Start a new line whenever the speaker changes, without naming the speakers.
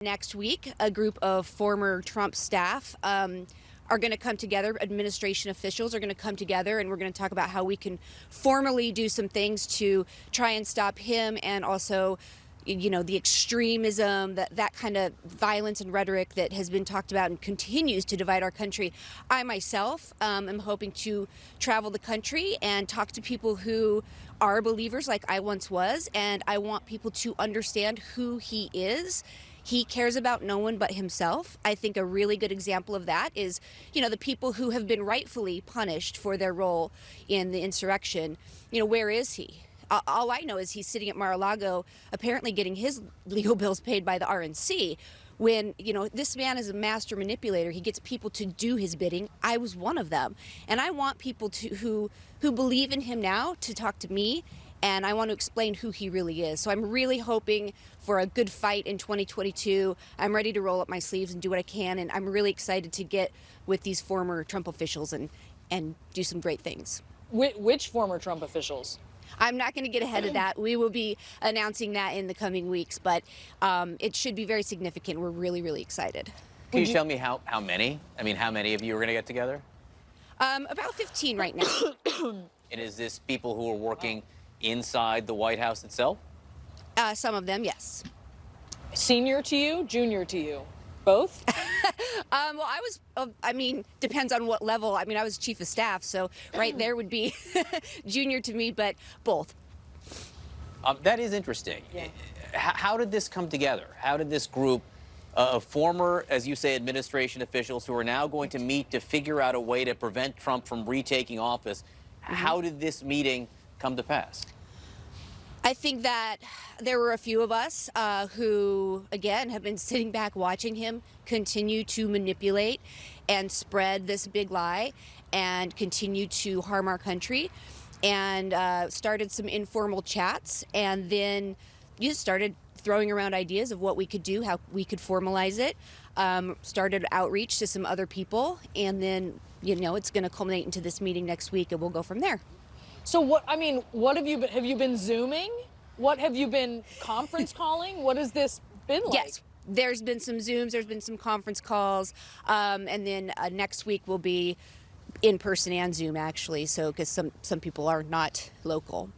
Next week, a group of former Trump staff are going to come together. Administration officials are going to come together, and we're going to talk about how we can formally do some things to try and stop him, and also, you know, the extremism, that kind of violence and rhetoric that has been talked about and continues to divide our country. I myself am hoping to travel the country and talk to people who are believers like I once was, and I want people to understand who he is. He cares about no one but himself. I think a really good example of that is, you know, the people who have been rightfully punished for their role in the insurrection. You know, where is he? All I know is he's sitting at Mar-a-Lago, apparently getting his legal bills paid by the RNC. When, you know, this man is a master manipulator. He gets people to do his bidding. I was one of them. And I want people who believe in him now to talk to me, and I want to explain who he really is. So I'm really hoping for a good fight in 2022. I'm ready to roll up my sleeves and do what I can, and I'm really excited to get with these former Trump officials and do some great things.
Which former Trump officials?
I'm not going to get ahead of that. We will be announcing that in the coming weeks, but it should be very significant. We're really, really excited.
Can you tell me how many? I mean, how many of you are going to get together?
About 15 right now.
And is this people who are working inside the White House itself?
Some of them, yes.
Senior to you, junior to you? Both?
Well, I mean, depends on what level. I mean, I was chief of staff, so right there would be junior to me, but both.
That is interesting.
Yeah.
How did this come together? How did this group of former, as you say, administration officials who are now going to meet to figure out a way to prevent Trump from retaking office, how did this meeting come to pass?
I think that there were a few of us who, again, have been sitting back watching him continue to manipulate and spread this big lie and continue to harm our country, and started some informal chats, and then just started throwing around ideas of what we could do, how we could formalize it, started outreach to some other people, and then, you know, it's going to culminate into this meeting next week, and we'll go from there.
So what have you been Zooming? What have you been conference calling? What has this been like?
Yes, there's been some Zooms, there's been some conference calls, and then next week will be in person and Zoom, actually, so because some people are not local.